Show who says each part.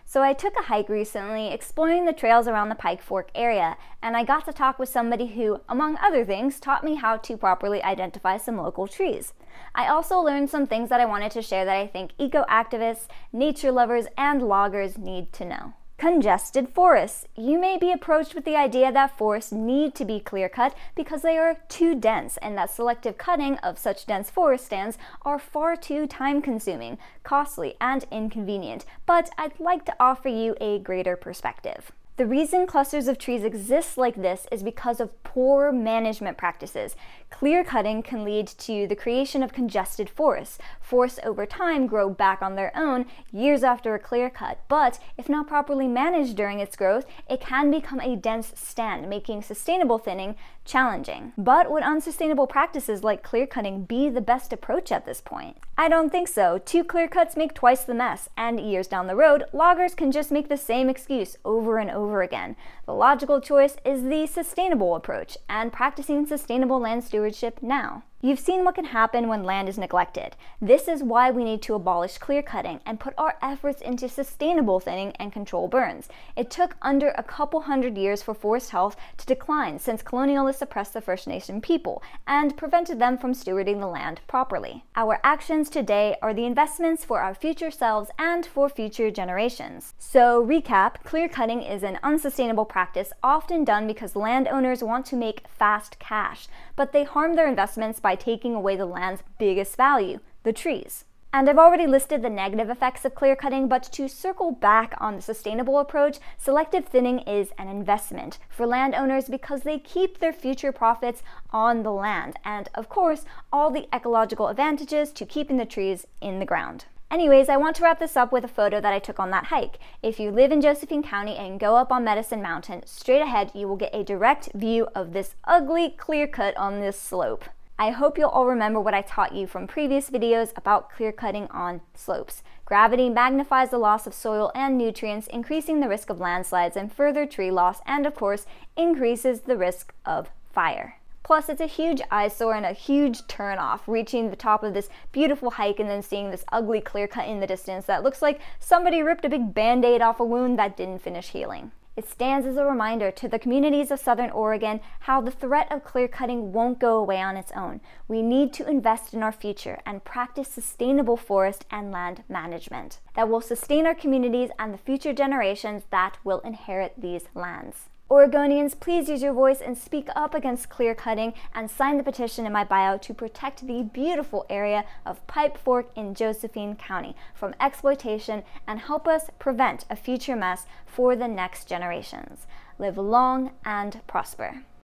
Speaker 1: So I took a hike recently exploring the trails around the Pike Fork area, and I got to talk with somebody who, among other things, taught me how to properly identify some local trees. I also learned some things that I wanted to share that I think eco-activists, nature lovers, and loggers need to know. Congested forests. You may be approached with the idea that forests need to be clear-cut because they are too dense, and that selective cutting of such dense forest stands are far too time-consuming, costly, and inconvenient. But I'd like to offer you a greater perspective. The reason clusters of trees exist like this is because of poor management practices. Clear cutting can lead to the creation of congested forests. Forests over time grow back on their own years after a clear cut, but if not properly managed during its growth, it can become a dense stand, making sustainable thinning challenging. But would unsustainable practices like clear cutting be the best approach at this point? I don't think so. 2 clear cuts make twice the mess, and years down the road, loggers can just make the same excuse over and over again. The logical choice is the sustainable approach, and practicing sustainable land stewardship now. You've seen what can happen when land is neglected. This is why we need to abolish clear cutting and put our efforts into sustainable thinning and control burns. It took under a couple hundred years for forest health to decline since colonialists oppressed the First Nation people and prevented them from stewarding the land properly. Our actions today are the investments for our future selves and for future generations. So, recap, clear cutting is an unsustainable practice often done because landowners want to make fast cash, but they harm their investments by taking away the land's biggest value, the trees. And I've already listed the negative effects of clear cutting, but to circle back on the sustainable approach, selective thinning is an investment for landowners because they keep their future profits on the land, and of course, all the ecological advantages to keeping the trees in the ground. Anyways, I want to wrap this up with a photo that I took on that hike. If you live in Josephine County and go up on Medicine Mountain, straight ahead you will get a direct view of this ugly clear cut on this slope. I hope you'll all remember what I taught you from previous videos about clear cutting on slopes. Gravity magnifies the loss of soil and nutrients, increasing the risk of landslides and further tree loss, and of course, increases the risk of fire. Plus, it's a huge eyesore and a huge turnoff, reaching the top of this beautiful hike and then seeing this ugly clear cut in the distance that looks like somebody ripped a big band-aid off a wound that didn't finish healing. It stands as a reminder to the communities of Southern Oregon how the threat of clear cutting won't go away on its own. We need to invest in our future and practice sustainable forest and land management that will sustain our communities and the future generations that will inherit these lands. Oregonians, please use your voice and speak up against clear cutting and sign the petition in my bio to protect the beautiful area of Pike Fork in Josephine County from exploitation and help us prevent a future mess for the next generations. Live long and prosper.